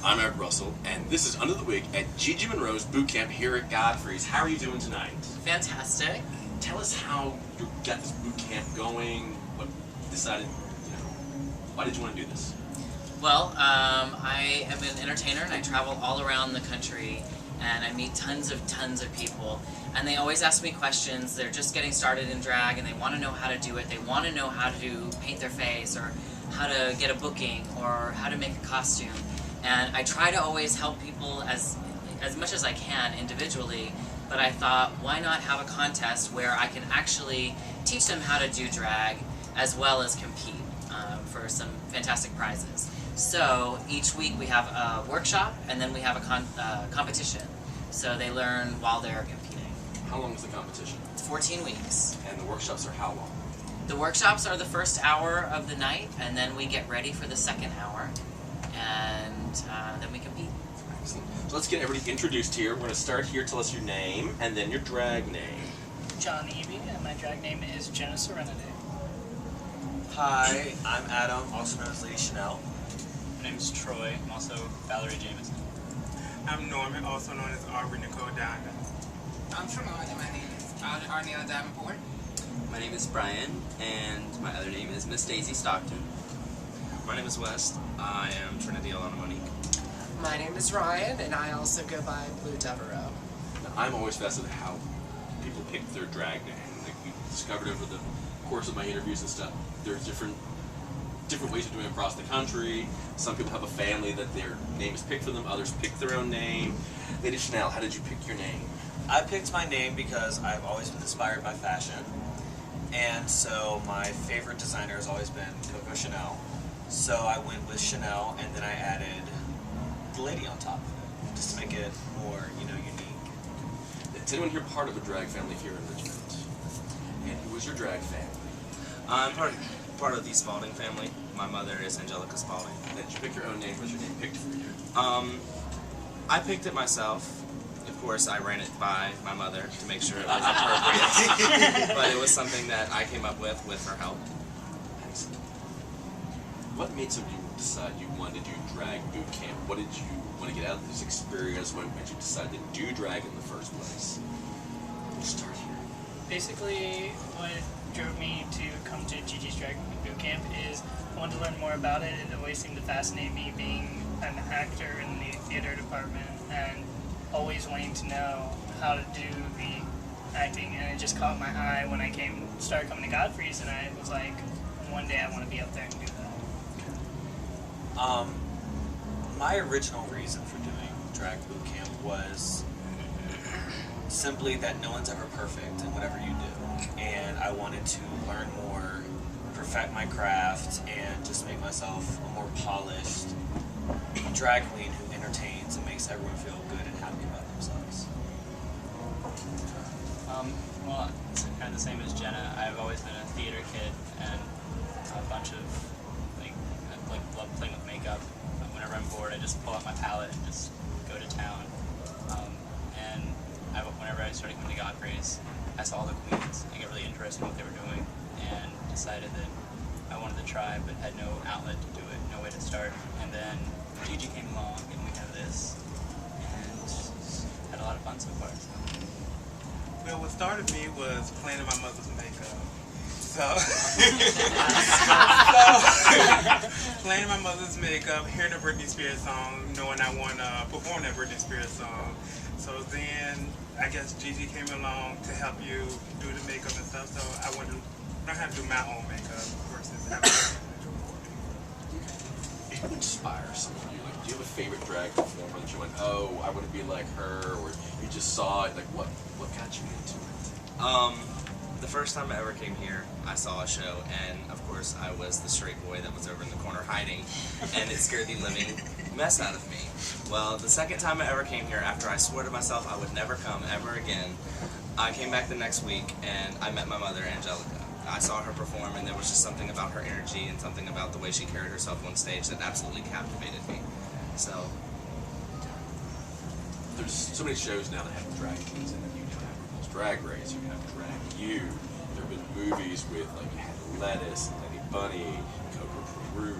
I'm Eric Russell, and this is Under the Wig at Gigi Monroe's boot camp here at Godfrey's. How are you doing tonight? Fantastic. Tell us how you got this boot camp going. What decided, why did you want to do this? Well, I am an entertainer and I travel all around the country and I meet tons of people, and they always ask me questions. They're just getting started in drag and they want to know how to do it. They want to know how to paint their face or how to get a booking or how to make a costume. And I try to always help people as much as I can individually, but I thought, why not have a contest where I can actually teach them how to do drag as well as compete for some fantastic prizes. So each week we have a workshop and then we have a competition. So they learn while they're competing. How long is the competition? It's 14 weeks. And the workshops are how long? The workshops are the first hour of the night, and then we get ready for the second hour, and then we compete. Excellent. So let's get everybody introduced here. We're going to start here. Tell us your name and then your drag name. John Evie, and my drag name is Jenna Serenity. Hi, I'm Adam, also known as Lady Chanel. My name is Troy. I'm also Valerie Jameson. I'm Norman, also known as Aubrey Nicole Diamond. I'm Tremont, and my name is Arnell Davenport. My name is Brian, and my other name is Miss Daisy Stockton. My name is West. I am Trinity Alana Monique. My name is Ryan, and I also go by Blue Devereaux. Now, I'm always fascinated how people pick their drag name. Like we discovered over the course of my interviews and stuff, there's different ways of doing it across the country. Some people have a family that their name is picked for them, others pick their own name. Lady Chanel, how did you pick your name? I picked my name because I've always been inspired by fashion. And so my favorite designer has always been Coco Chanel. So I went with Chanel, and then I added the lady on top of it, just to make it more, unique. Is anyone here part of a drag family here in Richmond? And who was your drag family? I'm part of the Spalding family. My mother is Angelica Spalding. Did you pick your own name? Was your name picked for you? I picked it myself. Of course, I ran it by my mother to make sure it was appropriate. But it was something that I came up with her help. Excellent. What made some of you decide you wanted to do drag boot camp? What did you want to get out of this experience? When did you decide to do drag in the first place? We'll start here. Basically, what drove me to come to Gigi's Drag Boot Camp is I wanted to learn more about it. It always seemed to fascinate me, being an actor in the theater department and always wanting to know how to do the acting, and it just caught my eye when I started coming to Godfrey's, and I was like, one day I want to be up there and do that. My original reason for doing drag boot camp was simply that no one's ever perfect in whatever you do, and I wanted to learn more, perfect my craft, and just make myself a more polished drag queen who entertains and makes everyone feel good and happy about themselves. Well, it's kind of the same as Jenna. I've always been a theater kid, and a bunch of I love playing with makeup. Whenever I'm bored, I just pull out my palette and just go to town. And whenever I started coming to Godfrey's, I saw all the queens and got really interested in what they were doing, and decided that I wanted to try, but had no outlet to do it, no way to start. And then Gigi came along, and we have this, and had a lot of fun so far. So. Well, what started me was playing in my mother's makeup. So playing in my mother's makeup, hearing a Britney Spears song, knowing I want to perform that Britney Spears song. So then I guess Gigi came along to help you do the makeup and stuff. So I wanted to learn how to do my own makeup versus having Who inspires some of you? Like, do you have a favorite drag performer that you went, oh, I want to be like her, or you just saw it? Like, what got you into it? The first time I ever came here, I saw a show, and of course I was the straight boy that was over in the corner hiding, and it scared the living mess out of me. Well, the second time I ever came here, after I swore to myself I would never come ever again, I came back the next week, and I met my mother, Angelica. I saw her perform, and there was just something about her energy and something about the way she carried herself on stage that absolutely captivated me. So, there's so many shows now that have drag queens in it. You have RuPaul's Drag Race, you have Drag U. There have been movies with, like, you had Lettuce, Lady Bunny, Coco Peru.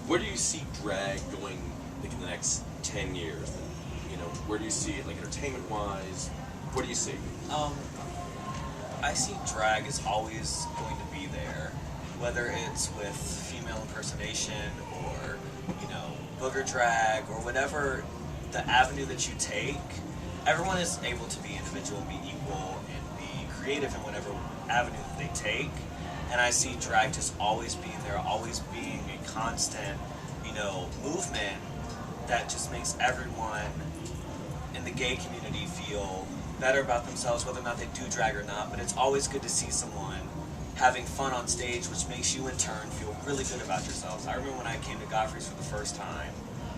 Where do you see drag going like in the next 10 years? You know, where do you see it, like entertainment-wise? What do you see? I see drag is always going to be there, whether it's with female impersonation or, you know, booger drag or whatever the avenue that you take. Everyone is able to be individual, be equal, and be creative in whatever avenue that they take. And I see drag just always being there, always being a constant, you know, movement that just makes everyone in the gay community feel better about themselves, whether or not they do drag or not. But it's always good to see someone having fun on stage, which makes you in turn feel really good about yourselves. I remember when I came to Godfrey's for the first time,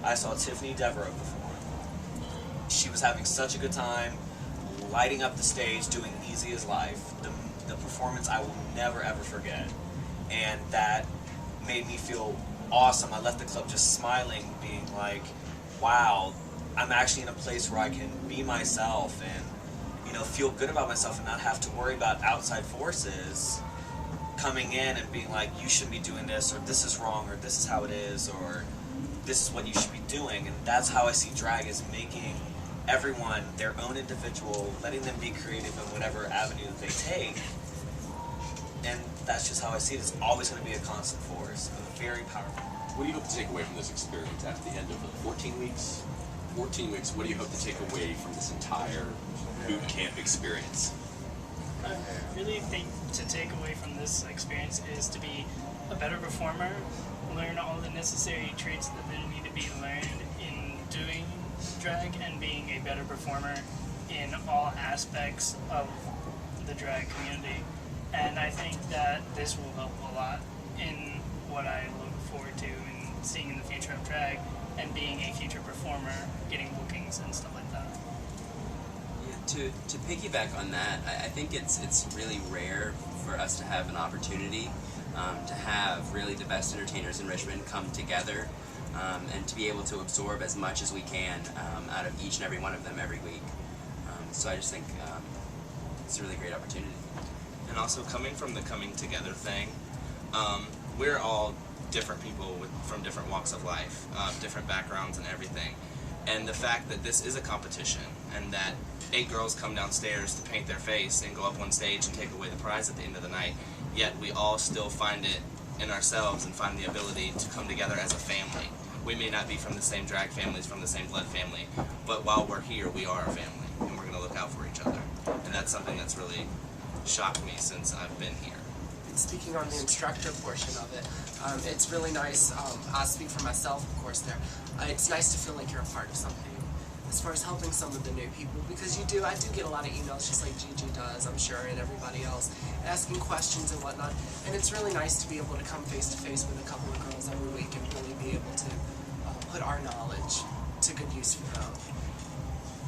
I saw Tiffany Devereaux perform. She was having such a good time, lighting up the stage, doing Easy as Life. The performance I will never ever forget. And that made me feel awesome. I left the club just smiling, being like, wow, I'm actually in a place where I can be myself and, you know, feel good about myself and not have to worry about outside forces coming in and being like, you shouldn't be doing this, or this is wrong, or this is how it is, or this is what you should be doing. And that's how I see drag, is making everyone their own individual, letting them be creative in whatever avenue that they take. And that's just how I see it. It's always going to be a constant force, very powerful. What do you hope to take away from this experience at the end of the 14 weeks? 14 weeks, what do you hope to take away from this entire boot camp experience? I really think to take away from this experience is to be a better performer, learn all the necessary traits that need to be learned in doing drag, and being a better performer in all aspects of the drag community. And I think that this will help a lot in what I look forward to and seeing in the future of drag, and being a future performer, getting bookings and stuff like that. Yeah, to piggyback on that, I think it's really rare for us to have an opportunity to have really the best entertainers in Richmond come together and to be able to absorb as much as we can out of each and every one of them every week. So I just think it's a really great opportunity. And also, coming from the coming together thing, we're all different people from different walks of life, different backgrounds and everything. And the fact that this is a competition, and that 8 girls come downstairs to paint their face and go up on stage and take away the prize at the end of the night, yet we all still find it in ourselves and find the ability to come together as a family. We may not be from the same drag families, from the same blood family, but while we're here, we are a family, and we're going to look out for each other. And that's something that's really shocked me since I've been here. And speaking on the instructor portion of it, it's really nice. I'll speak for myself, of course, there. It's nice to feel like you're a part of something as far as helping some of the new people, because I do get a lot of emails, just like Gigi does, I'm sure, and everybody else, asking questions and whatnot. And it's really nice to be able to come face to face with a couple of girls every week and really be able to put our knowledge to good use for them.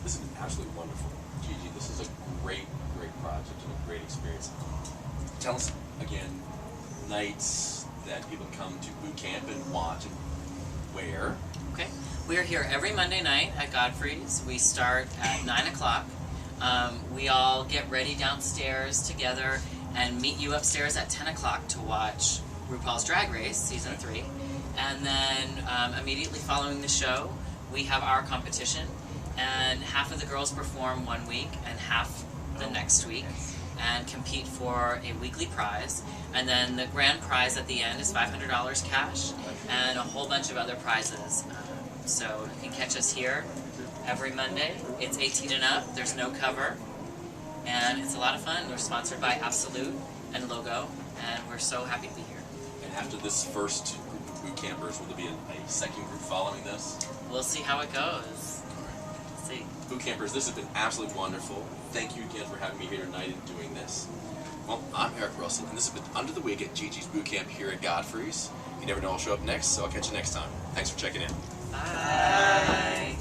This has been absolutely wonderful, Gigi. This is a great project and a great experience. Tell us again, nights that people come to boot camp and watch and where. Okay. We are here every Monday night at Godfrey's. We start at 9 o'clock. We all get ready downstairs together and meet you upstairs at 10 o'clock to watch RuPaul's Drag Race Season 3. And then immediately following the show, we have our competition. And half of the girls perform one week and half the next week and compete for a weekly prize. And then the grand prize at the end is $500 cash and a whole bunch of other prizes. So you can catch us here every Monday. It's 18 and up, there's no cover, and it's a lot of fun. We're sponsored by Absolute and Logo, and we're so happy to be here. And after this first group of boot campers, will there be a second group following this? We'll see how it goes. We'll see. Boot campers, this has been absolutely wonderful. Thank you again for having me here tonight and doing this. Well, I'm Eric Russell, and this has been Under the Wig at GiGi's Boot Camp here at Godfrey's. You never know I'll show up next, so I'll catch you next time. Thanks for checking in. Bye.